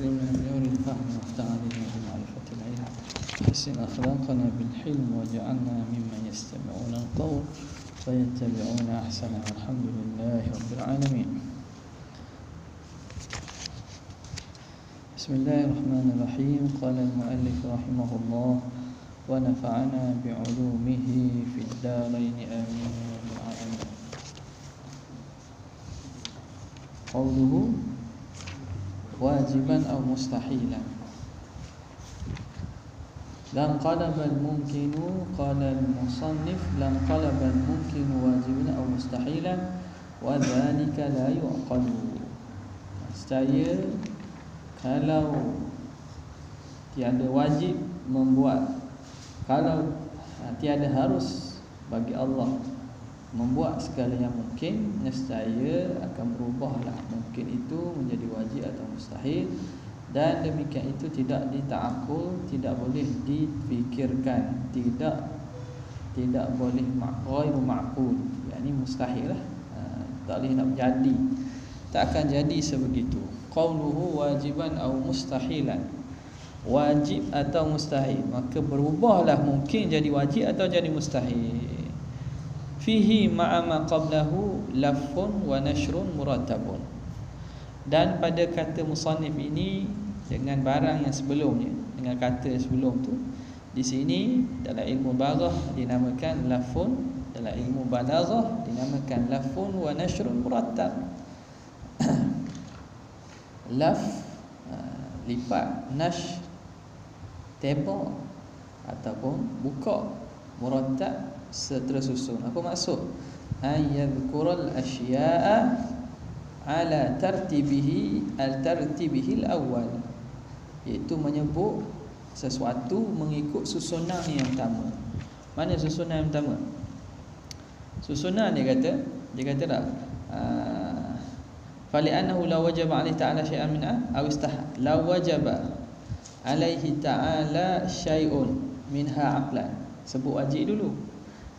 وأكرمنا بنور الفهم وافتح علينا بمعرفة العلم حسن أخلاقنا بالحلم واجعلنا ممن يستمعون القول فيتبعون أحسنه والحمد لله رب العالمين. بسم الله الرحمن الرحيم. قال المؤلف رحمه الله ونفعنا بعلومه في الدارين آمين يا رب العالمين. قوله واجبا أو مستحيلا. لانقلب الممكن قال المصنف لانقلب الممكن واجبا أو مستحيلا وذلك لا يعقل. Saya kalau tiada wajib membuat, kalau tiada harus bagi Allah membuat segala yang mungkin, nescaya akan berubahlah mungkin itu menjadi wajib atau mustahil. Dan demikian itu tidak dita'akul, tidak boleh dipikirkan, tidak boleh ghairu ma'qul, yakni mustahil lah, tak boleh nak jadi, tak akan jadi sebegitu. Qauluhu wajiban atau mustahilan, wajib atau mustahil, maka berubahlah mungkin jadi wajib atau jadi mustahil. Fihi ma'a ma qablahu lafun wa nashrun murattabun. Dan pada kata musannif ini dengan barang yang sebelumnya, dengan kata sebelum tu, di sini dalam ilmu balaghah dinamakan lafun, dalam ilmu balaghah dinamakan lafun wa nashrun murattab. Laf lipat, nash tebak ataupun buka, murattab tersusun. Apa maksud? Ayyadhkurul asya'a ala tartibihi al-tartibihil awal, iaitu menyebut sesuatu mengikut susunan yang pertama. Mana susunan yang pertama? Susunan dia kata tak fali'annahu la wajaba alaihi ta'ala syai'an minha aw istahal, la wajaba alaihi ta'ala syai'un minha aqlan, sebut wajib dulu.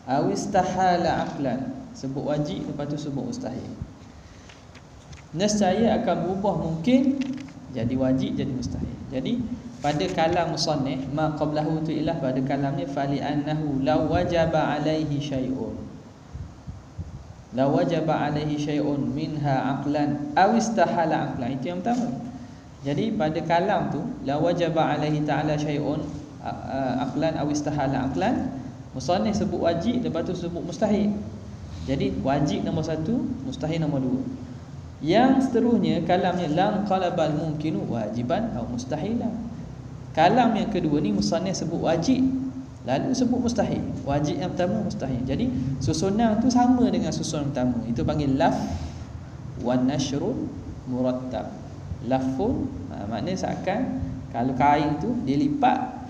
Aw istahala aqlan, sebut wajib lepas tu sebut mustahil. Nescaya akan berubah mungkin jadi wajib jadi mustahil. Jadi pada kalam musannif ma qablahu tu ilah, pada kalamnya fali annahu law wajaba alaihi syai'un, law wajaba alaihi syai'un minha aqlan aw istahala aqlan, itu yang pertama. Jadi pada kalam tu law wajaba alaihi ta'ala syai'un aqlan aw istahala aqlan, musannif sebut wajib lepas tu sebut mustahil. Jadi wajib nombor satu, mustahil nombor dua. Yang seterusnya kalamnya lam qalabal mumkinu wajiban atau mustahilan. Kalam yang kedua ni musannif sebut wajib lalu sebut mustahil. Wajib yang pertama, mustahil. Jadi susunan tu sama dengan susunan pertama. Itu panggil laf wan nashrun murattab. Lafun maknanya seakan kalau kain tu dia lipat.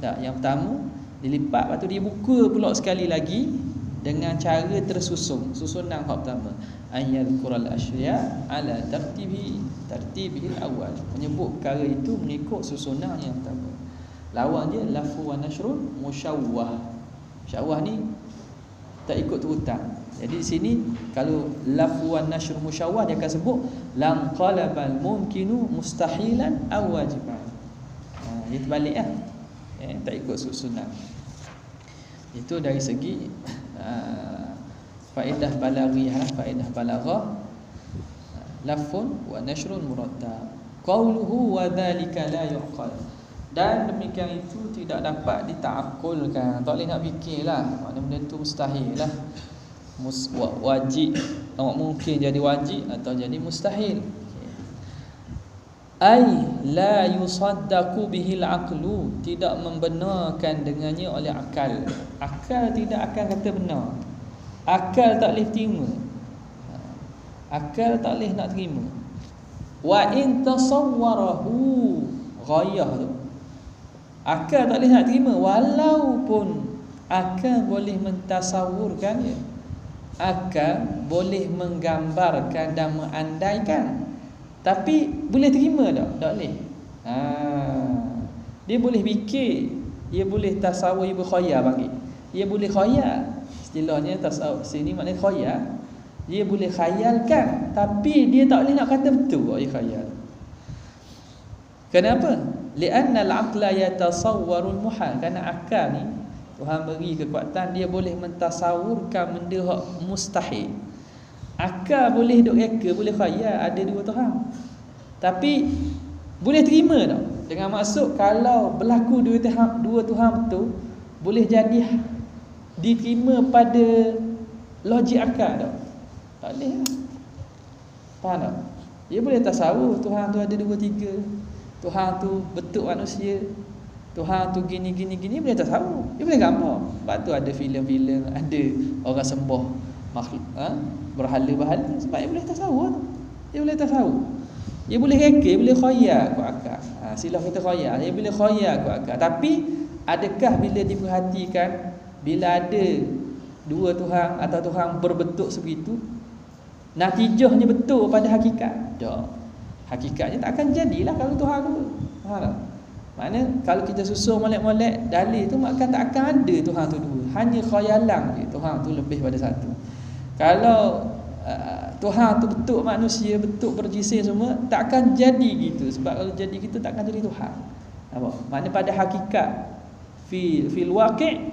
Tak, yang pertama dilipat, lepas tu dia buka pula sekali lagi dengan cara tersusun. Susunan hak pertama ayyadhkural asya' ala tartibihil awal, menyebut perkara itu mengikut susunan yang pertama. Lawan dia lafu wa nashrun musyawwah. Musyawwah ni tak ikut urutan. Jadi di sini kalau lafu wa nashr musyawwah dia akan sebut lam qalabal mumkinu mustahilan aw wajiban. Dia terbalik lah, tak ikut susunan. Itu dari segi faedah balaghiyah, faedah balaghah, lafun wa nashrun murattab. Qauluhu wa dzalika la yuqal, dan demikian itu tidak dapat dita'akkulkan, tak boleh nak fikirlah, makna benda tu mustahil lah. Wajib mungkin jadi wajib atau jadi mustahil. Ai la yusaddaqu bihil aqlu, tidak membenarkan dengannya oleh akal. Akal tidak akan kata benar. Akal tak boleh terima. Akal tak boleh nak terima. Wa in tasawwarahu ghayah tu, akal tak boleh nak terima walaupun akal boleh mentasawurkan ya. Akal boleh menggambarkan dan mengandaikan, tapi boleh terima tak? Tak boleh. Dia boleh fikir, dia boleh tasawur, dia berkhayal panggil. Dia boleh khayal. Istilahnya tasawur sini maknanya khayal. Dia boleh khayalkan, tapi dia tak boleh nak kata betul kok dia khayal. Kenapa? Li'anna al-aqla yatasawwarul muhal. Kerana akal ni Tuhan beri kekuatan, dia boleh mentasawurkan benda hak mustahil. Akal boleh duk reka, boleh khayal ada dua Tuhan. Tapi boleh terima tak? Dengan maksud kalau berlaku dua Tuhan betul, boleh jadi diterima pada logik akal tak? Tak boleh lah. Faham tak? Dia boleh tasawur Tuhan tu ada dua tiga, Tuhan tu bentuk manusia, Tuhan tu gini boleh tasawur. Dia boleh gambar. Sebab tu ada filem-filem, ada orang sembah makhluk, berhala-berhala, sebab dia boleh tasawur tu. Dia boleh tasawur. Dia boleh reka, dia boleh khayal ke akal. Silah kita khayal, dia boleh khayal ke akal. Tapi adakah bila diperhatikan, bila ada dua Tuhan atau Tuhan berbentuk sebegitu, natijahnya betul pada hakikat? Tak. Hakikatnya tak akan jadilah kalau Tuhan tu. Faham tak? Maknanya kalau kita susun molek-molek dalil tu, maka tak akan ada Tuhan tu dua. Hanya khayalan je Tuhan tu lebih pada satu. Kalau Tuhan tu bentuk manusia, bentuk berjisim semua, tak akan jadi gitu. Sebab kalau jadi gitu tak akan jadi Tuhan. Nampak? Maknanya pada hakikat fil waqi',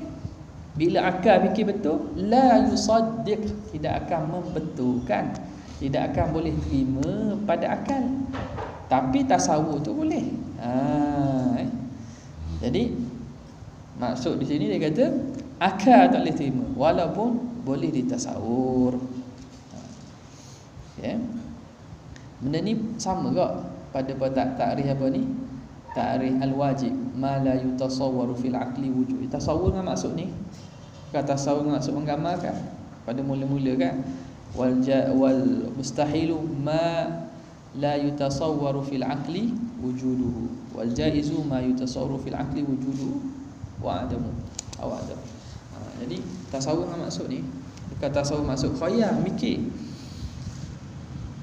bila akal fikir betul, la yusaddiq, tidak akan membetulkan, tidak akan boleh terima pada akal. Tapi tasawur tu boleh. Jadi maksud di sini dia kata akal tak boleh terima walaupun boleh ditasawur. Okay. Benda ni sama kok pada takrif apa ni? Takrif al-wajib, ma la yutasawwaru fil aqli wujud. Tasawur dengan maksud ni, kata tasawur dengan maksud menggambarkan pada mula-mula kan, wal mustahilu ma la yutasawwaru fil aqli wujuduhu, wal jaizu ma yutasawwaru fil aqli wujuduhu wa adamu aw adam. Jadi tasawur dengan maksud ni, bukan tasawur maksud khayal, mikir.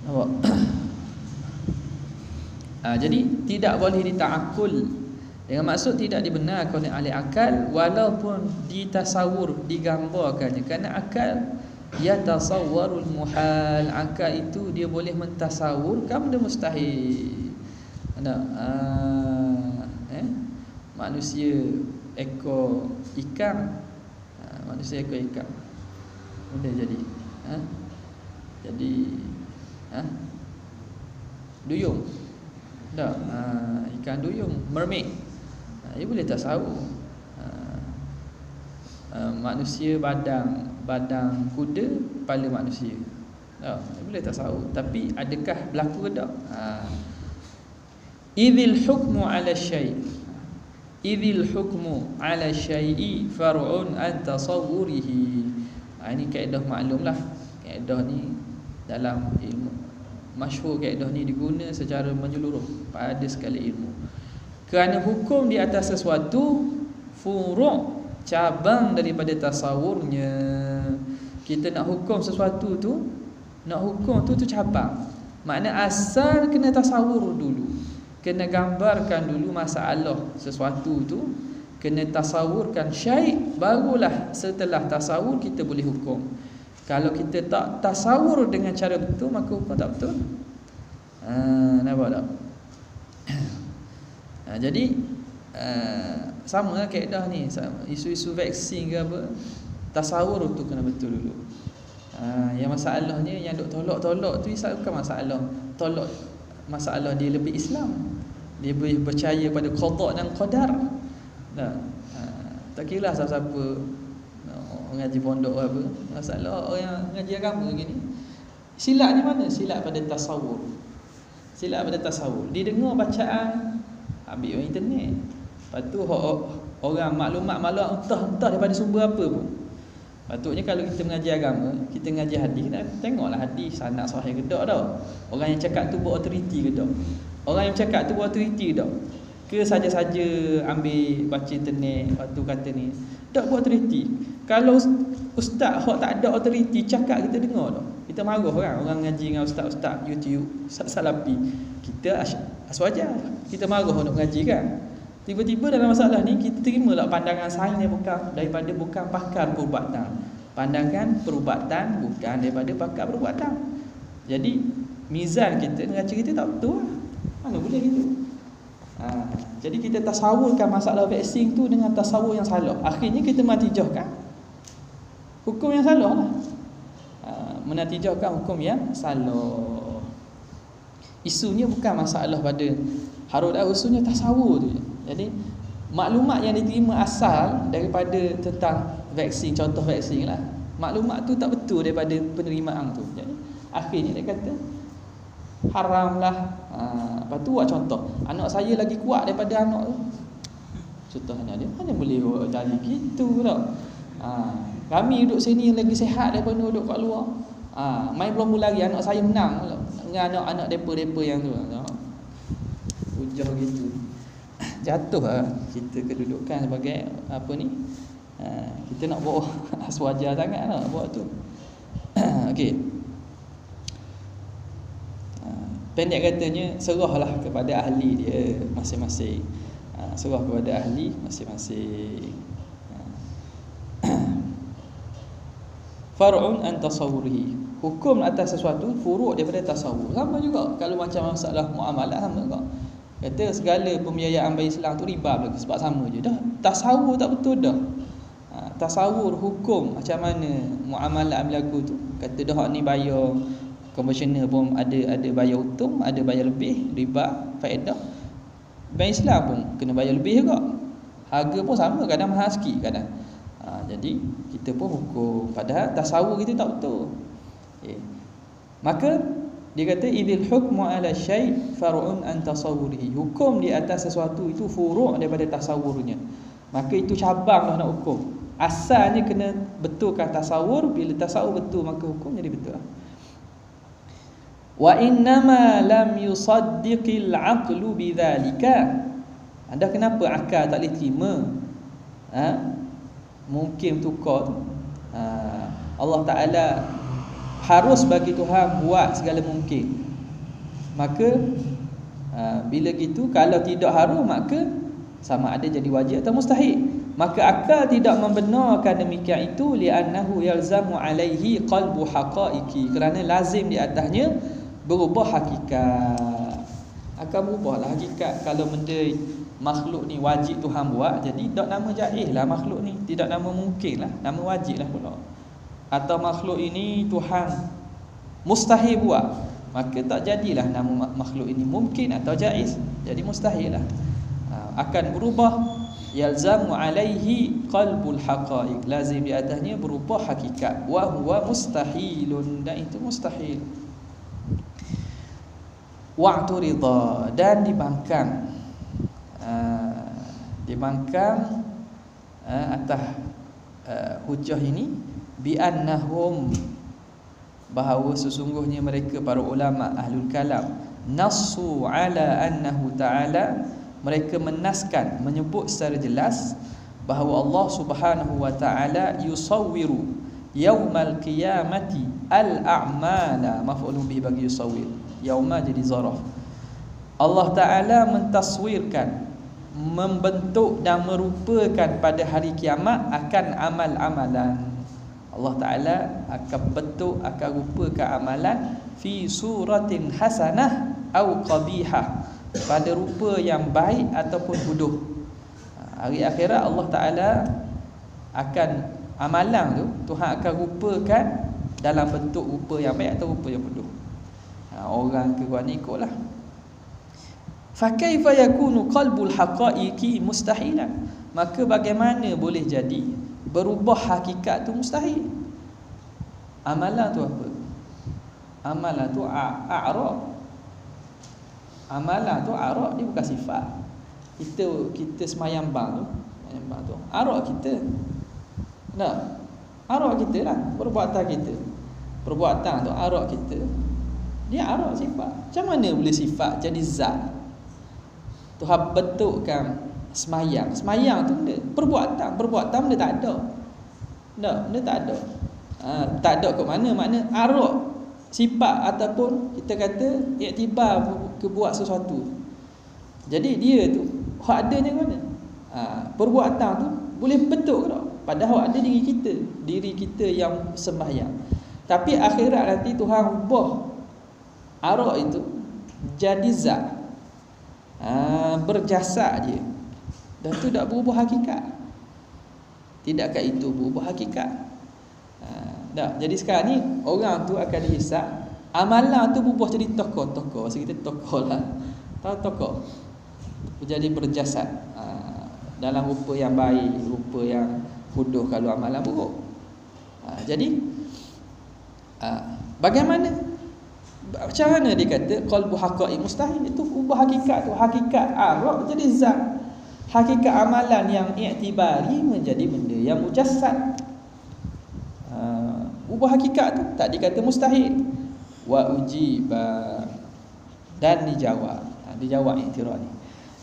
Nampak? Jadi tidak boleh dita'akkul, dengan maksud tidak dibenarkan oleh ahli akal walaupun ditasawur, digambarkannya. Kerana akal yatasawwarul muhal, akal itu dia boleh mentasawurkan benda mustahil. Manusia ekor ikan, manusia ekor ikan boleh jadi jadi duyung tak? Ikan duyung, mermaid, dia boleh tasawur. Manusia badang kuda, kepala manusia, dia boleh tasawur. Tapi adakah berlaku ke tak? Idzil hukmu ala syai', idzil hukmu ala syai'i far'un an tasawwurihi. Ini kaedah maklumlah. Kaedah ni dalam ilmu masyhur, kaedah ni diguna secara menyeluruh pada segala ilmu. Kerana hukum di atas sesuatu furu', cabang daripada tasawurnya. Kita nak hukum sesuatu tu, nak hukum tu cabang. Makna asal kena tasawur dulu, kena gambarkan dulu masalah sesuatu tu, kena tasawurkan syai', barulah setelah tasawur kita boleh hukum. Kalau kita tak tasawur dengan cara betul, maka hukum tak betul. Nampak tak? Jadi sama lah kaedah ni, isu-isu vaksin ke apa, tasawur tu kena betul dulu. Yang masalahnya yang duk tolak-tolak tu bukan masalah tolak, masalah dia lebih Islam, dia boleh percaya pada qada dan qadar. Tak kira siapa-siapa ngaji pondok apa, masalah orang ngaji agama gini. Silap di mana? Silap pada tasawur. Silap pada tasawur. Dia dengar bacaan, ambil orang internet. Lepas tu orang maklumat entah daripada sumber apa pun. Patutnya kalau kita mengaji agama, kita mengaji hadis, kita tengoklah hadis sanad sahih ke tak dah. Orang yang cakap tu berautoriti ke tak? Orang yang cakap tu berautoriti ke tak? Ke saja-saja ambil baca internet, lepas tu kata ni tak berautoriti. Kalau ustaz hak tak ada autoriti cakap, kita dengar tak? Kita marah orang ngaji dengan ustaz-ustaz YouTube salafi. Kita aswajar, kita marah nak mengaji kan. Tiba-tiba dalam masalah ni kita terimalah pandangan sains yang bukan pakar perubatan. Pandangan perubatan bukan daripada pakar perubatan. Jadi mizan kita, neraca kita tak betul. Mana boleh gitu. Jadi kita tasawurkan masalah vaksin tu dengan tasawur yang salah. Akhirnya kita menatijahkan hukum yang salah lah. Menatijahkan hukum yang salah. Isunya bukan masalah pada harut dan usulnya tasawur tu. Jadi maklumat yang diterima asal daripada tentang vaksin, contoh vaksin lah, maklumat tu tak betul daripada penerimaan tu. Jadi akhirnya dia kata haram lah. Lepas tu buat contoh, anak saya lagi kuat daripada anak tu. Contohnya dia mana boleh jadi gitu tau. Kami duduk sini lagi sihat daripada duduk kat luar. Main belum lagi anak saya menang dengan anak-anak depa-depa yang tu. Hujah gitu. Jatuh lah kita kedudukan sebagai apa ni? Kita nak bawa aswaja sangat lah nak bawa tu. Okey. Pendek katanya, serahlah kepada ahli dia masing-masing. Serah kepada ahli masing-masing. Far'un an tasawwurihi. Hukum atas sesuatu furu' daripada tasawur. Sama juga kalau macam masalah muamalah, sama juga. Kata segala pembiayaan bagi Islam tu riba lagi, sebab sama je dah. Tasawur tak betul dah. Tasawur hukum macam mana muamalah berlaku tu. Kata dah ni bayar konvensional pun ada bayar untung, ada bayar lebih, riba, faedah. Bank Islam pun kena bayar lebih juga. Harga pun sama, kadang mahal sikit kadang. Jadi kita pun hukum, padahal tasawur kita tak betul. Maka dia kata idil hukmu ala syai' far'un an tasawwurihi. Hukum di atas sesuatu itu furu' daripada tasawurnya. Maka itu cabang lah nak hukum. Asalnya kena betulkan tasawur. Bila tasawur betul maka hukum jadi betul lah. Wa innama lam yusaddiqil aqlu bidzalika. Anda kenapa akal tak boleh terima? Mungkin tukar tu. Allah Ta'ala harus bagi Tuhan buat segala mungkin. Maka bila gitu, kalau tidak harus maka sama ada jadi wajib atau mustahil. Maka akal tidak membenarkan demikian itu, li'annahu yalzamu alaihi qalbu haqaiqi, kerana lazim di atasnya berubah hakikat. Akan berubahlah hakikat. Kalau benda makhluk ni wajib Tuhan buat, jadi tak nama jaiz lah makhluk ni, tidak nama mungkin lah, nama wajib lah pula. Atau makhluk ini Tuhan mustahil buat, maka tak jadilah nama makhluk ini mungkin atau jaiz, jadi mustahil lah. Akan berubah. Yalzamu alaihi qalbul haqaiq, lazim di atasnya berubah hakikat. Wa huwa mustahilun, dan itu mustahil. Wa'turida, dan dibangkang. Dibangkang atas hujah ini bi annahum, bahawa sesungguhnya mereka para ulama ahlul kalam nassu ala annahu ta'ala, mereka menaskan, menyebut secara jelas bahawa Allah Subhanahu wa ta'ala yusawwiru yaumal qiyamati al-a'mala, maf'ulun bihi bagi yusawwir, yauma jadi zaraf. Allah Ta'ala mentaswirkan, membentuk dan merupakan pada hari kiamat akan amal-amalan. Allah Ta'ala akan bentuk, akan rupakan amalan fi suratin hasanah au qabihah, pada rupa yang baik ataupun bodoh. Hari akhirat Allah Ta'ala akan amalan tu, Tuhan akan rupakan dalam bentuk rupa yang baik atau rupa yang bodoh. Orang keruan ni ikutlah. Fa kaifa yakunu qalbul haqaiqi mustahilan, maka bagaimana boleh jadi berubah hakikat tu mustahil? Amalan tu apa? Amalan tu a'rad. Amalan tu a'rad, dia bukan sifat. Kita semayang bang tu a'rad kita. Nah, a'rad kita lah, perbuatan kita. Perbuatan tu a'rad kita. Dia a'rad sifat. Macam mana boleh sifat jadi zat? Tuhan bentukkan semayang. Semayang tu benda perbuatan benda tak ada. Benda tak ada. Tak ada ke mana? Makna a'rad sifat ataupun kita kata iktibar kebuat sesuatu. Jadi dia tu hak adanya ke mana? Perbuatan tu boleh bentuk ke tak? Padahal ada diri kita yang sembahyang. Tapi akhirat nanti Tuhan ubah arak itu jadi zat. berjasad dia, dan tu tak berubah hakikat. Tidakkah itu berubah hakikat? Tak. Jadi sekarang ni orang tu akan dihisap, amalan tu berubah jadi tokoh-tokoh. Maksud kita tokoh lah, tahu tokoh, jadi berjasad dalam rupa yang baik, rupa yang huduh kalau amalan buruk. Jadi bagaimana, macam mana dia kata qalbu haqa'i mustahil? Itu ubah hakikat tu, hakikat arab jadi zat, hakikat amalan yang i'tibari menjadi benda yang mujassad. Ubah hakikat tu tak dikata mustahil. Wa ujiba, dan dijawab, dijawab i'tiraf ni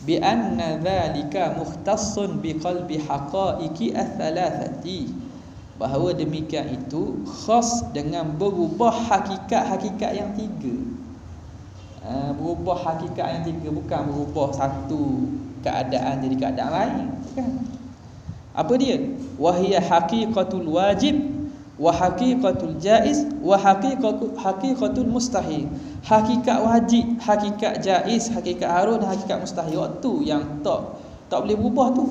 bi anna dhalika mukhtassun bi qalbi haqa'iqi ats-thalathati, bahawa demikian itu khas dengan berubah hakikat-hakikat yang tiga. Berubah hakikat yang tiga, bukan berubah satu keadaan jadi keadaan lain, bukan. Apa dia? Wahiya haqiqatul wajib wa haqiqatul jaiz wa haqiqatul mustahil. Hakikat wajib, hakikat jaiz, hakikat harus dan hakikat mustahil. Waktu yang tak boleh berubah tu.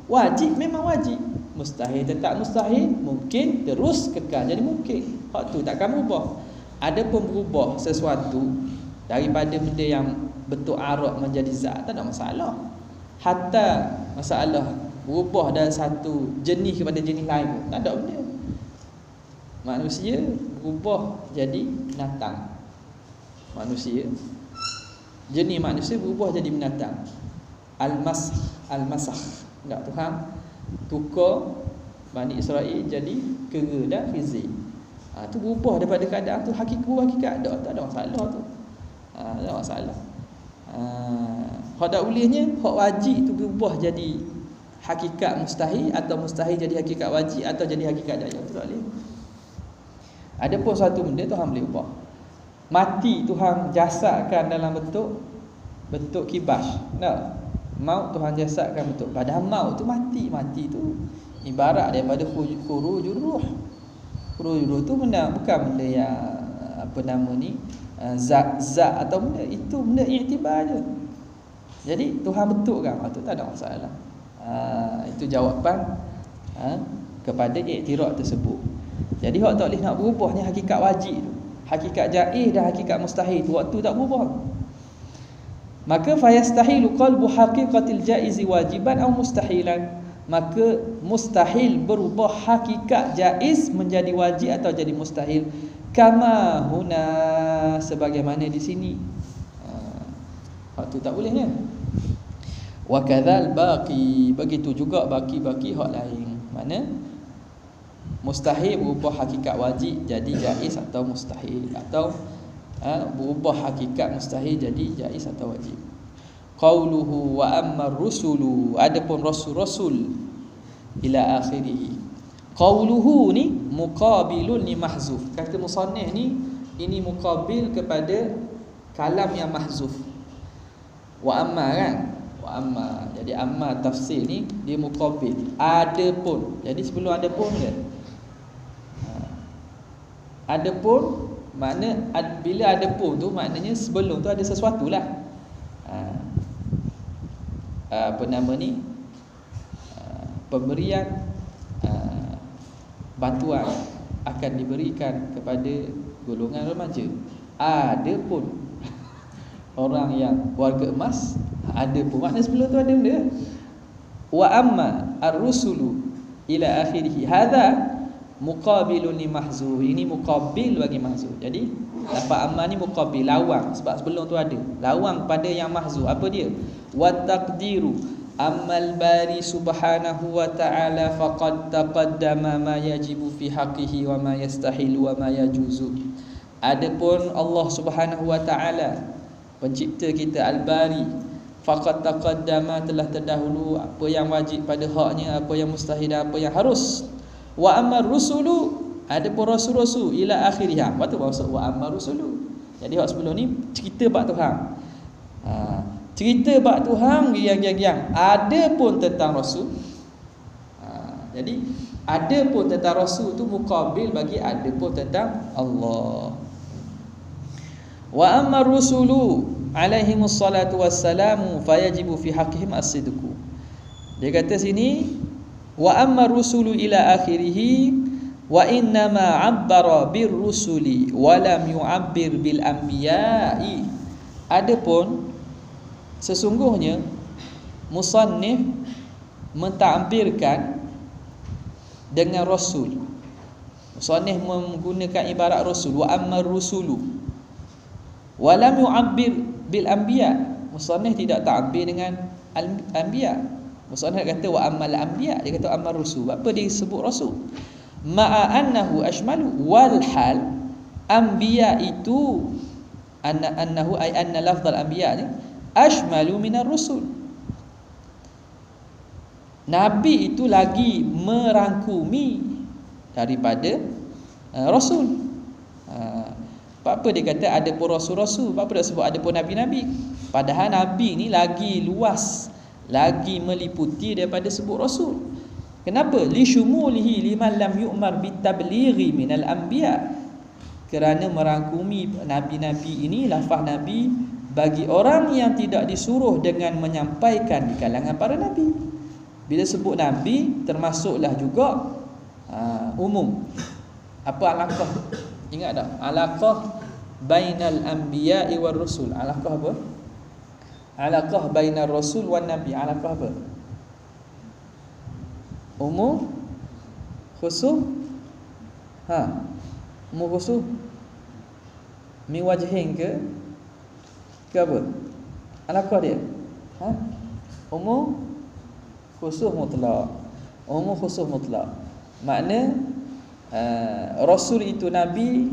Wajib memang wajib, mustahil tetap mustahil, mungkin terus kekal jadi mungkin. Hak tu takkan berubah. Adapun berubah sesuatu daripada benda yang bentuk arab menjadi zat, tak ada masalah. Hatta masalah berubah dari satu jenis kepada jenis lain pun tak ada benda. Manusia berubah jadi binatang, manusia, jenis manusia berubah jadi binatang. Al-masakh, enggak Tuhan tukar Bani Israel jadi kera dan khizi. Tu berubah daripada keadaan tu, hakikat tak ada masalah tu. Tak ada masalah. Hak tak bolehnya hak wajib tu berubah jadi hakikat mustahil, atau mustahil jadi hakikat wajib, atau jadi hakikat jaiz, tak boleh. Adapun satu benda Tuhan boleh ubah. Mati Tuhan jasadkan dalam bentuk kibas. Tak. Maut Tuhan jasadkan bentuk. Padahal maut tu mati tu ibarat daripada khurujur ruh. Khurujur ruh tu bukan benda yang zat atau benda itu, benda iktibar je. Jadi Tuhan bentukkan, tu tak ada masalah. Itu jawapan kepada iktiraf tersebut. Jadi hak tak boleh nak berubahnya hakikat wajib tu, hakikat jaiz dan hakikat mustahil tu, waktu tak berubah. Maka fayastahilu qalbu haqiqatil jaiz wajiban aw mustahilan, maka mustahil berubah hakikat jaiz menjadi wajib atau jadi mustahil. Kama huna, sebagaimana di sini. Hak tu tak bolehnya. Wa kadzal baqi, begitu juga baki hak lain. Mana mustahil berubah hakikat wajib jadi jaiz atau mustahil, atau berubah hakikat mustahil jadi jaiz atau wajib. Qauluhu wa amma rusulu, adapun rasul ila akhirih. Qauluhu ni muqabilun li mahzuf. Kata musannif ni, ini muqabil kepada kalam yang mahzuf. Wa amma kan, wa amma. Jadi amma tafsir ni dia muqabil. Adapun. Jadi sebelum adapun ke? Adapun makna bila adapun tu maknanya sebelum tu ada sesuatu lah. Pemberian bantuan akan diberikan kepada golongan remaja. Adapun orang yang warga emas, adapun makna sebelum tu ada benda. Wa amma ar-rusulu ila akhirih. Hadza muqabilun li mahzuf. Ini muqabil bagi mahzuf. Jadi lafaz amma ni muqabil, lawang, sebab sebelum tu ada lawang pada yang mahzuf. Apa dia? Wa taqdiru ammal bari subhanahu wa ta'ala faqad taqaddama ma yajibu fi haqqihi wa ma yastahilu wa ma yajuzu. Adapun Allah Subhanahu wa ta'ala, pencipta kita, al-bari, faqad taqaddama, telah terdahulu apa yang wajib pada haknya, apa yang mustahil dan apa yang harus. Wa amma rusulu, adapun rasul-rasul ila akhirih. Apa tu maksud wa amma rusulu? Jadi hak sebelum ni cerita bab Tuhan. Cerita bab Tuhan yang ada pun tentang rasul. Jadi ada pun tentang rasul tu muqabil bagi ada pun tentang Allah. Wa amma rusulu, alaihimus salatu wassalamu fayajibu fi haqqihim as-sidqu. Dia kata sini wa amma rusulu ila akhirih wa innama 'abbara bir rusuli wa lam yu'abbir bil anbiya'i. Adapun sesungguhnya musannif mentakbirkan dengan rasul. Musannif menggunakan ibarat rasul, wa amma rusulu wa lam yu'abbir bil anbiya. Musannif tidak takbir dengan anbiya. Musannif kata wa ammal anbiya, dia kata amma rusul. Apa dia sebut rasul? Ma'a annahu ashmalu wal hal anbiya itu annahu ay anna lafzal anbiya ni ashmalu minar rusul. Nabi itu lagi merangkumi daripada rasul. Apa dia kata ada pun rasul-rasul, apa dia sebut ada pun nabi-nabi. Padahal nabi ni lagi luas, lagi meliputi daripada sebut rasul. Kenapa? Li syumulihi liman lam yu'mar bitablighi minal anbiya. Kerana merangkumi nabi-nabi ini, lafaz nabi bagi orang yang tidak disuruh dengan menyampaikan di kalangan para nabi. Bila sebut nabi termasuklah juga umum. Apa alaqah? Ingat tak? Alaqah bainal anbiya'i war rusul. Alaqah apa? Alaqah bainar rasul wan nabi. Alaqah apa? Umum, khusus, umum khusus, min wajhin ke apa? Alaqah dia? Umum, khusus mutlak. Umum khusus mutlak. Makna rasul itu nabi,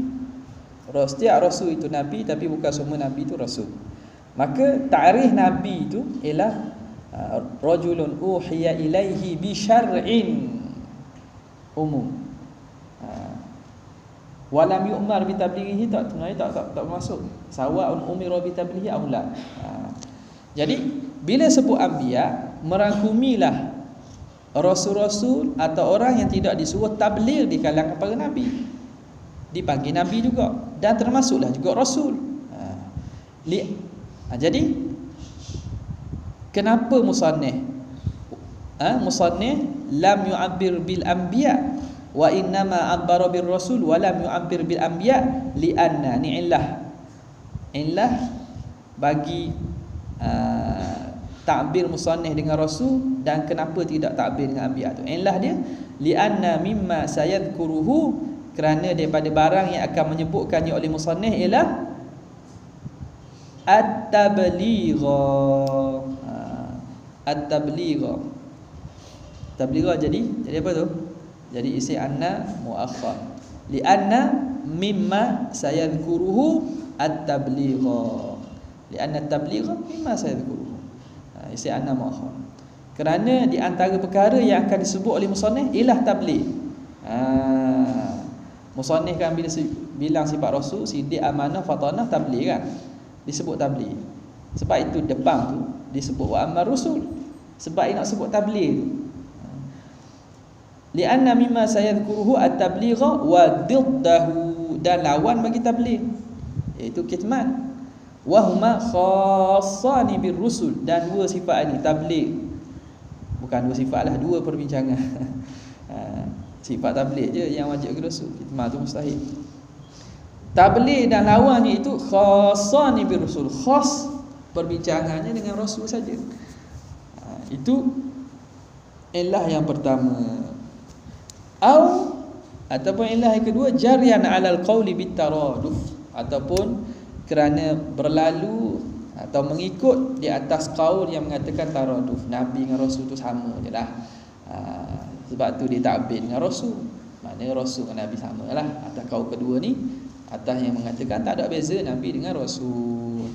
setiap rasul itu nabi, tapi bukan semua nabi itu rasul. Maka ta'rif nabi itu ialah rajulun uhiya ilaihi bi syar'in, umum. Walam yu'mar bi tablighihi tak masuk. Sawa'un umira bi tablighi aw la. Jadi bila sebut anbiya, merangkumilah rasul-rasul atau orang yang tidak disuruh tabligh di kalangan para nabi, dipanggil nabi juga, dan termasuklah juga rasul. Jadi kenapa musannif lam yu'abbir bil anbiya wa innama abbara bir rasul wa lam yu'abbir bil anbiya li'anna ni illah bagi takbir musannif dengan rasul, dan kenapa tidak takbir dengan anbiya tu. Illah dia li'anna mimma sayadhkuruhu, kerana daripada barang yang akan menyebutkannya oleh musannif ialah at-tabligha. At-tabligha. Tabligha jadi apa tu? Jadi isi anna muakhkhar. Li'anna mimma sayadhkuruhu at-tabligha. Li'anna at-tabligha mimma sayadhkuruhu. Isi anna muakhkhar. Kerana di antara perkara yang akan disebut oleh musannif ialah tabligh. Musannif kan bila bilang sifat rasul, sidiq, amanah, fatanah, tabligh kan? Disebut tabligh. Sebab itu depan tu disebut wa ammar rusul, sebab nak sebut tabligh. Li'anna mimma sayadhkuruhu at-tabligha wa diddahu, dan lawan bagi tabligh iaitu kitman. Wa huma khassani bir rusul, dan dua sifat ini tabligh, bukan dua sifat lah, dua perbincangan. Sifat tabligh je yang wajib ke rasul, kitman tu mustahil. Tabligh dan lawannya itu khassani bir rusul, khas perbincangannya dengan rasul saja. Itu ilah yang pertama. Ataupun ilah yang kedua, jaryan 'alal qawli bit taraduf, ataupun kerana berlalu atau mengikut di atas qaul yang mengatakan taraduf, nabi dengan rasul tu sama jelah. Sebab tu dia takbir dengan rasul. Maknanya rasul dengan nabi samalah. Atas qaul kedua ni, atas yang mengatakan tak ada beza nabi dengan rasul.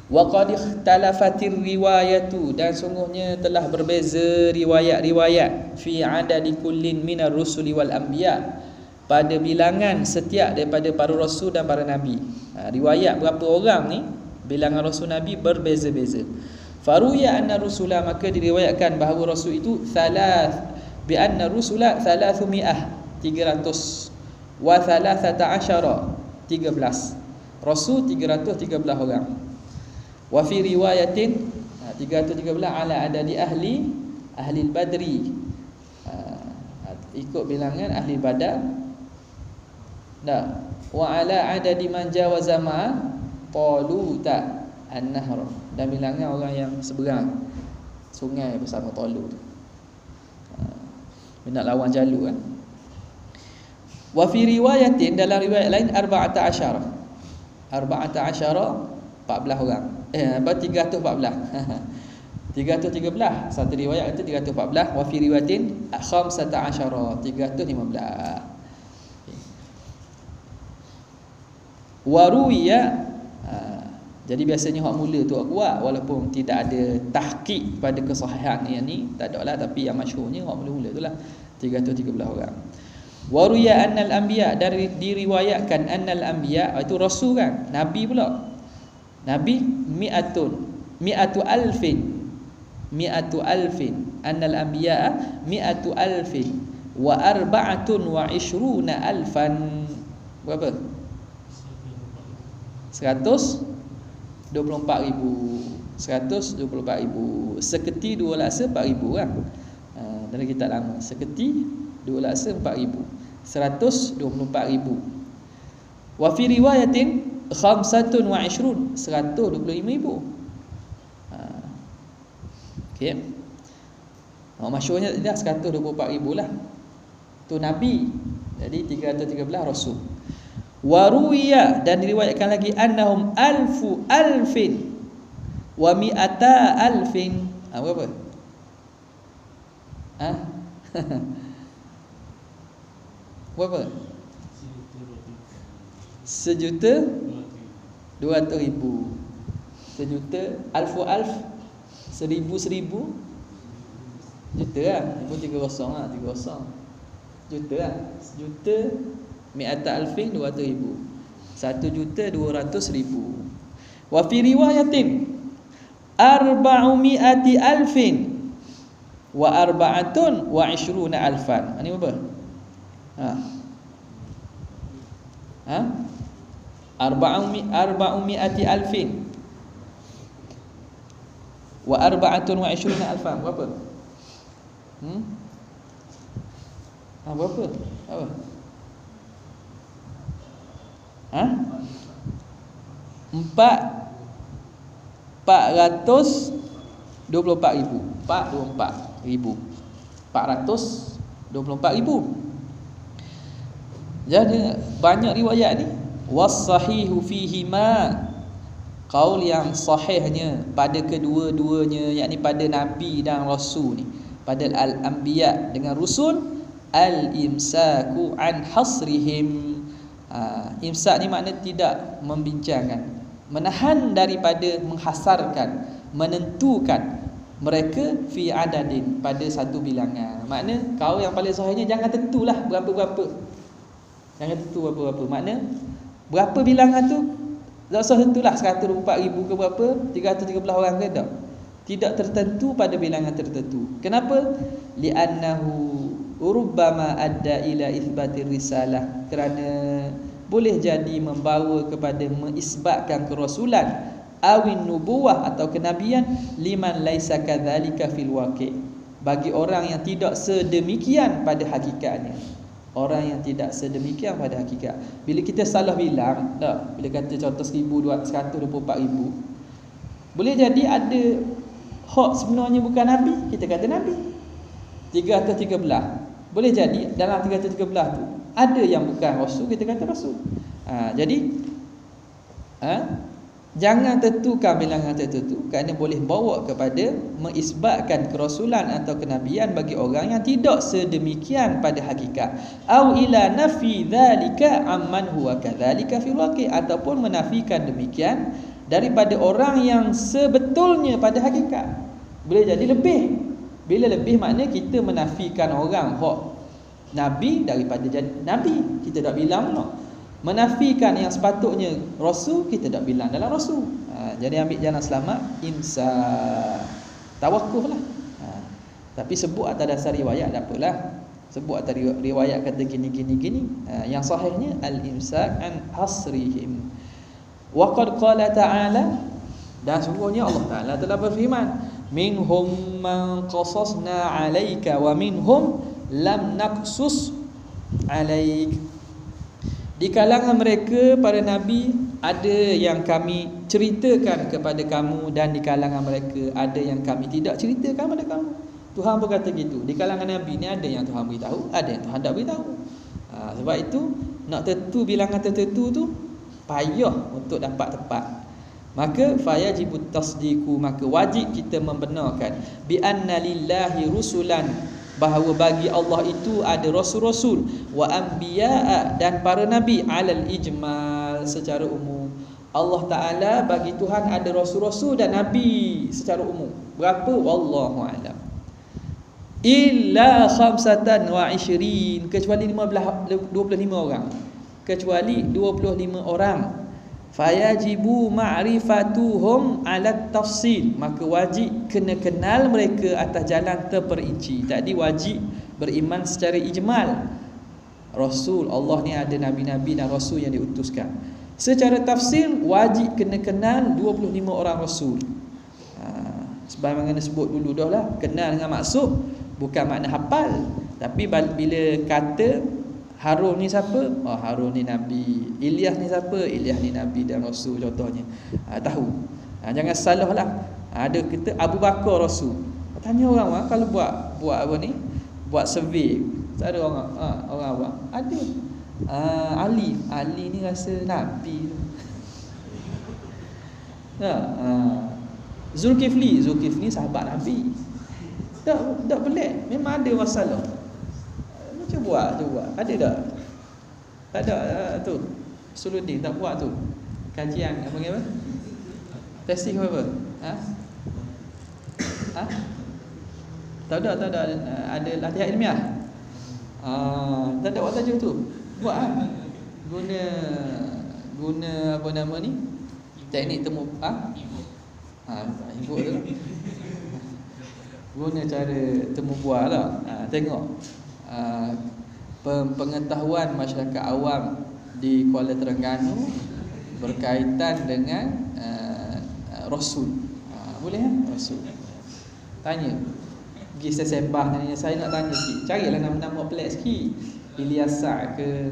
Wa qad ikhtalafatir riwayatu, dan sungguhnya telah berbeza riwayat-riwayat fi adadi kullin minar rusuli wal anbiya, pada bilangan setiap daripada para rasul dan para nabi. Riwayat berapa orang ni, bilangan rasul nabi berbeza-beza. Faruya anna rusula, maka diriwayatkan bahawa rasul itu bi anna rusula 300 wa 13 Rasul 313 orang. Wa fi riwayatin 313 ala adadi ahli badri. Ikut bilangan ahli badar. Wa ala adadi man jawaza ma Taluta an-nahr, dan bilangan orang yang seberang sungai bersama Talut. Nak lawan jalur kan. Wa fi riwayatin, dalam riwayat lain 14 orang. 314. 313. Satu riwayat itu 314. Wa fi riwayatin 15 315. Waruya. Jadi biasanya hak mula tu kuat, walaupun tidak ada tahqiq pada kesahihan yang ni, tak ada lah, tapi yang masyhurnya hak mula-mula itulah 313 orang. Waruya annal anbiya, dari diriwayatkan annal anbiya itu rasul kan, nabi pula. Nabi mi'atu alfin annal anbiya mi'atu alfin wa arba'atun wa ishruna alfan. Berapa? 124,000. Seketi 2 laksa 4,000 kan. Dalam kitab lama, seketi 2 laksa 4,000. 124,000. Wa fi riwayatin 25 125,000. Okey. Masyhurnya dah 124,000 lah. Tu nabi. Jadi 313 rasul. Waruya, dan diriwayatkan lagi annahum alfin wa mi'ata alfin. Berapa? Berapa? 1,200,000. 1,000,000 alfu 1,000 juta lah. 1,030 lah, 30 juta lah. 1,000,000 mi'ata alfin 200,000. 1,200,000. Wa fi riwayatin 400 alfin wa arba'atun wa 20 alfan. Ini berapa? 400 alfin wa arba'atun wa 20 alfan. Berapa? Berapa? Apa? 424,000. 424,000. Jadi banyak riwayat ni. Was-sahihu fihi ma, qaul yang sahihnya pada kedua-duanya, yakni pada nabi dan rasul ni, pada al-anbiya dengan rusul, al-imsaku an hasrihim. Imsak ni makna tidak membincangkan, menahan daripada menghasarkan, menentukan mereka fi adadin, pada satu bilangan. Makna kau yang paling sahihnya jangan tentulah berapa-berapa. Jangan tentu berapa-berapa. Makna berapa bilangan tu tak usah tentulah 104,000 ke berapa, 313 orang ke tak. Tidak tertentu pada bilangan tertentu. Kenapa? Li'annahu rubbama adda ila itsbatir risalah, kerana boleh jadi membawa kepada mengisbatkan kerasulan, awin nubuwah atau kenabian, liman laisa kadzalika fil waqi', bagi orang yang tidak sedemikian pada hakikatnya. Orang yang tidak sedemikian pada hakikat. Bila kita salah bilang, tak, bila kata contoh 124,000, boleh jadi ada hak sebenarnya bukan nabi, kita kata nabi. 313. Boleh jadi dalam 313 tu ada yang bukan rasul, kita kata rasul. Jadi jangan tentukan bilangan tertentu, kerana boleh bawa kepada mengisbatkan kerasulan atau kenabian bagi orang yang tidak sedemikian pada hakikat. Au ila nafi dzalika amman huwa kadzalika fil waqi', ataupun menafikan demikian daripada orang yang sebetulnya pada hakikat. Boleh jadi lebih. Bila lebih makna kita menafikan orang hak nabi daripada jadi nabi, kita tak bilang no. Menafikan yang sepatutnya rasul, kita tak bilang dalam rasul. Jadi ambil jalan selamat, imsa, tawakuf lah. Tapi sebut atas dasar riwayat tak apalah. Sebut atas riwayat kata gini. Yang sahihnya al-imsak an hasrihim. Wa qad qala ta'ala, dan sungguhnya Allah Taala telah berfirman, minhum man qasasna 'alaika wa minhum lam naqsus 'alaik. Di kalangan mereka para nabi ada yang kami ceritakan kepada kamu, dan di kalangan mereka ada yang kami tidak ceritakan kepada kamu. Tuhan berkata gitu. Di kalangan nabi ni ada yang Tuhan beritahu, ada yang Tuhan tak beritahu. Sebab itu nak tentu bilangan tertentu tu payah untuk dapat tepat. Maka fayajibut tasdiqu, maka wajib kita membenarkan bi anna lillahi rusulan, bahawa bagi Allah itu ada rasul-rasul, wa anbiya, dan para nabi, alal ijmal, secara umum. Allah Taala bagi Tuhan ada rasul-rasul dan nabi secara umum. Berapa? Wallahu a'lam. Illa 25, kecuali 25 orang. Kecuali 25 orang. Fayajibu ma'rifatuhum 'ala tafsil, maka wajib kena kenal mereka atas jalan terperinci. Tadi wajib beriman secara ijmal. Rasul Allah ni ada nabi-nabi dan rasul yang diutuskan. Secara tafsil wajib kena kenal 25 orang rasul. Sebagaimana sebut dulu dah lah, kenal dengan maksud bukan makna hafal. Tapi bila kata Harun ni siapa? Oh, Harun ni nabi. Ilyas ni siapa? Ilyas ni nabi dan rasul contohnya. Tahu. Jangan salah lah. Ada kita Abu Bakar rasul. Tanya orang kalau buat apa ni? Buat survey. Tak ada orang awam. Ada. Ali ni rasa nabi. Zulkifli sahabat nabi. Tak pelik. Memang ada masalah. Cuba buat. Ada tak? Tak ada tu. Suluddin tak buat tu. Kajian apa panggil apa? Testing apa? Tak ada ada latihan ilmiah. Tak ada buat tajuk tu. Buat guna apa nama ni? Teknik temu ikut tu. Guna cara temu buah lah. Tengok pengetahuan masyarakat awam di Kuala Terengganu berkaitan dengan Rasul. Boleh kan? Rasul. Tanya. Pergi sembah tanya, saya nak tanya sikit. Carilah nama-nama pelik sikit. Ilyas ke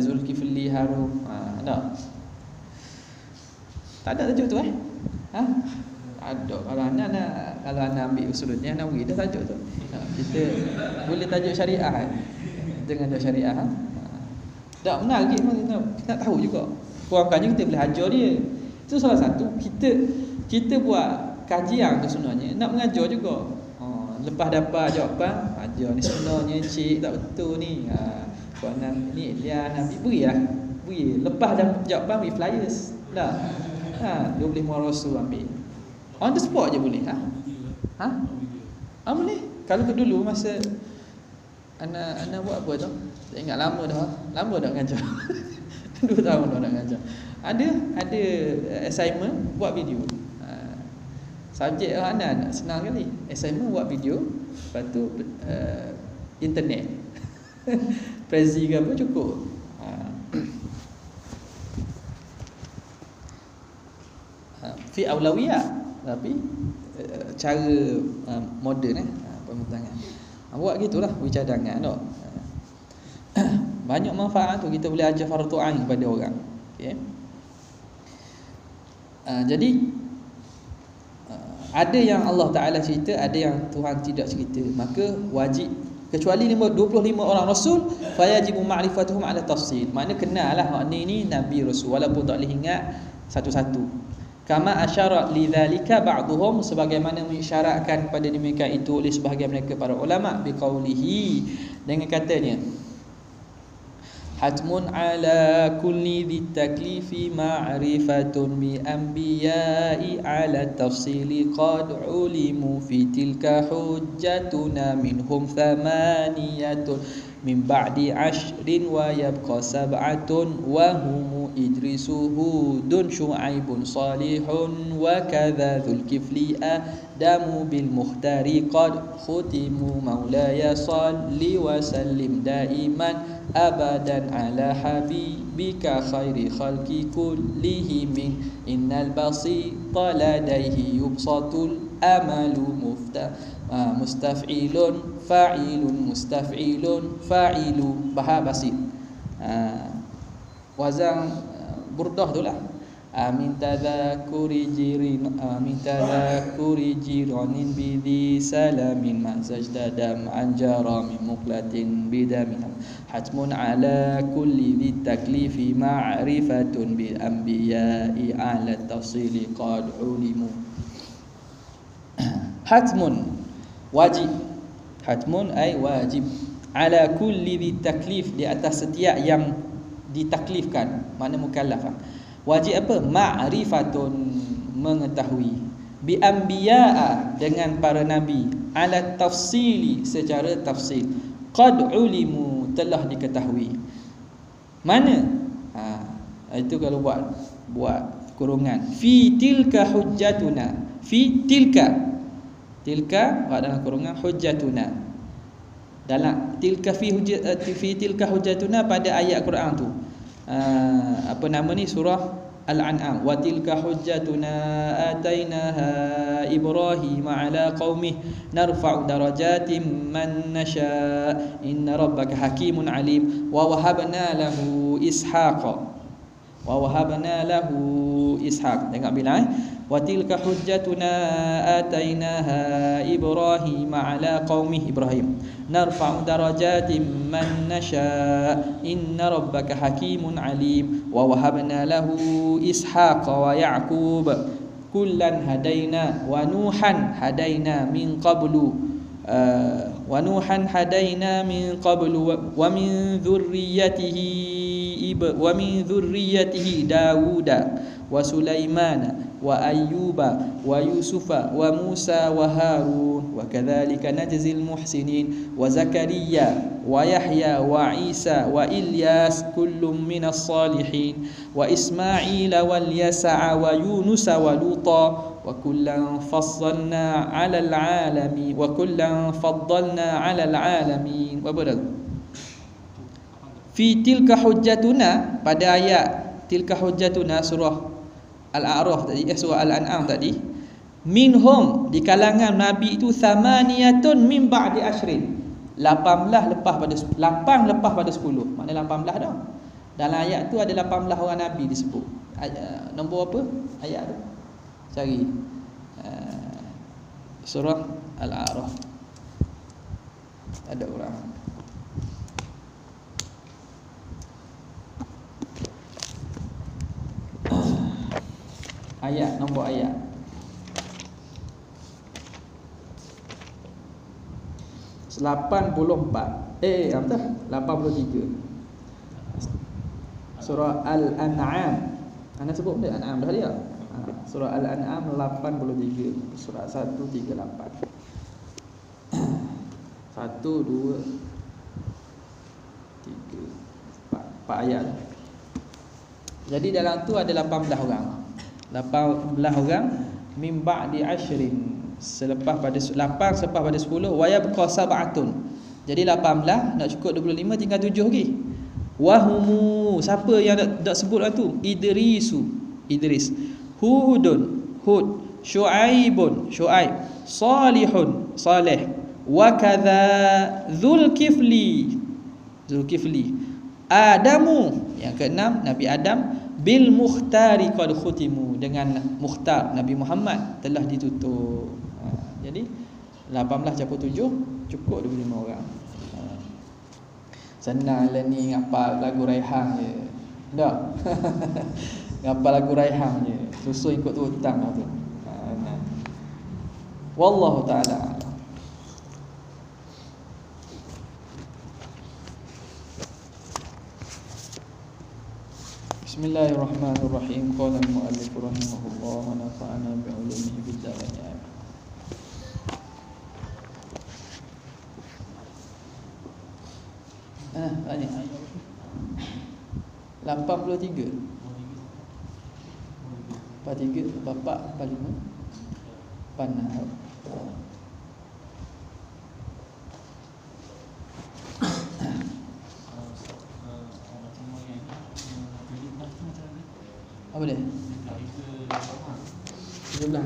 Zulkifli, Harun. Tak ada tajuk tu Ada. Kalau anda ambil usulnya, anda beri dah tajuk tu. Kita boleh tajuk syariah dengan dah syariah. Tak benar lagi kita nak tahu juga. Kurangkannya kita boleh ajar dia. Itu salah satu kita buat kajian tu sebenarnya nak mengajar juga. Lepas dapat jawapan, ajar ni sebenarnya cik tak betul ni. Puan ni dia Nabi beri. Lepas dapat jawapan beri flyers. Dah. 25 rasul ambil. On the spot je boleh. Boleh. Kalau dulu masa anak buat apa tu? Tak ingat lama dah mengajar. 2 tahun dah nak mengajar. Ada assignment buat video. Subjek anak senang kali. Assignment buat video, lepas tu internet. Prezi ke apa cukup. Fi aulawiyah, tapi cara moden pembentangan. Buat gitulah cadangan tak. Banyak manfaat tu, kita boleh ajar fardu ain kepada orang. Okey. Jadi ada yang Allah Taala cerita, ada yang Tuhan tidak cerita. Maka wajib, kecuali 25 orang rasul, fayajibu ma'rifatuhum 'ala tafsil. Makna kenallah hak ni nabi rasul walaupun tak boleh ingat satu-satu. Kama asyarat lidzalika ba'dhum, sebagaimana mengisyaratkan pada demikian itu oleh sebahagian mereka para ulama biqaulihi, dengan katanya hatmun ala kulli dzit taklifi ma'rifatun bi anbiya'i ala tafsili qad ulimu fi tilka hujjatuna minhum thamaniyatun min ba'di 'ashrin wa yabqa sab'atun wa hum idrisu hudun syu'aibun salihun wa kadza dzulkifli adamu bil muhtari qad khutimu maulaya salli wa sallim daiman abadan ala habib bika khairi khalqi kullihim innal basita ladaihi yubsatul amalu mustaf'ilun fa'ilun mustaf'ilun fa'ilu baha basit. Wazan burdah tu lah. Amin tadhakuri jiranin bidhi salamin ma sajdadam anjara min muqlatin bidamin hatmun ala kulli dhi taklifi ma'rifatun bil anbiya'i ala tafsili qad ulimu. Hatmun wajib, hatmun ay wajib, ala kulli dhi taklif, di atas setiap yang ditaklifkan, mana mukallaf. Wajib apa? Ma'rifatun, mengetahui, bi anbiya'a, dengan para nabi, ala tafsili, secara tafsil, qad ulimu, telah diketahui. Mana? Itu kalau buat kurungan, fi tilka hujjatuna, fi tilka dalam kurungan hujjatuna, dalam tilka fi tilka hujjatuna pada ayat Quran tu. Apa nama ni, surah Al-An'am. Wa tilka hujjatuna atainaha Ibrahim ala qaumih narfa'u darajatin man nasha inna rabbaka hakimun alim wa wahabna lahu ishaq. Tengok bila wa tilka hujjatuna atainaha Ibrahim ala qaumih Ibrahim narfa'u darajatin man nasha inna rabbaka hakimun alim wa wahabna lahu ishaq wa ya'qub kullan hadaina wa nuhan hadaina min qablu wa min dhurriyyatihi Dawuda wa Sulaimana wa Ayyuba wa Yusufa wa Musa wa Harun wa kadzalika najzil muhsinin wa Zakaria wa Yahya wa Isa wa Ilyas kullum minas salihin wa Ismail wal Yasa'a wa Yunus wa Luta wa kullan faddalna 'alal 'alamin wa kullan faddalna 'alal 'alamin. Apa dah? Fi tilka hujjatuna, pada ayat tilka hujjatuna surah Al-A'raf tadi, surah Al-An'am tadi, minhum, di kalangan nabi itu, thamaniyatun min ba'di ashrin, 18 lepas pada 10, 8 lepas pada 10. Mana 18 dah? Dalam ayat tu ada 18 orang nabi disebut. Nombor apa ayat tu? Cari surah Al-A'raf, ada orang. Ayat, nombor ayat 84. Apa? 83. Surah Al-An'am. Anda sebut benda An'am dah dia. Surah Al-An'am 83, surah 138. 1 2 3 4 ayat. Jadi dalam tu ada 18 orang. 18 orang min ba'di ashrin, selepas pada 8 selepas pada 10, wa yabqa sab'atun. Jadi 18 nak cukup 25, tinggal 7 lagi. Wahumu, siapa yang dak sebut lah tu? Idris, Hudun, Syuaib, Salihun, Saleh, wa kadza Zulkifli, Adamu, yang keenam Nabi Adam, bil mukhtari qad khutimu, dengan mukhtar Nabi Muhammad telah ditutup. Jadi 18 campur 7 cukup 25 orang. Senang lah ni ngapal lagu Raihan je. Tak? Ngapal lagu Raihan je. Susul ikut tu hutang lah tu. Wallahu ta'ala. Bismillahirrahmanirrahim. Qala al-mu'allif rahimahullah wa nafa'ana bi'ulumihi fid dharain. Tanya 83 43 bapak 45 panah. Apa dia? 13 dah.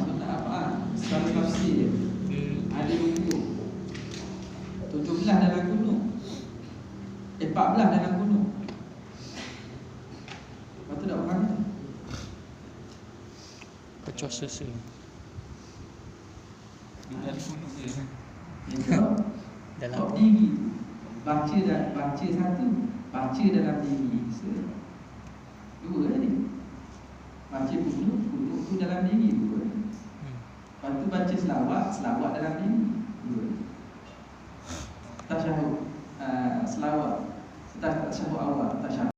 Sunat apa? Secara tafsir ada 20. 17 dalam kunut. 14 dalam kunut. Lepas tu dah faham tu. Pecah susu. Dalam kunut je. Dalam Kau diri baca satu, baca dalam diri. Dua tadi. Baca kunut tu dalam diri dua. Lepas tu baca selawat dalam diri dua. Tasyahud selawat tasyahud awal tasyahud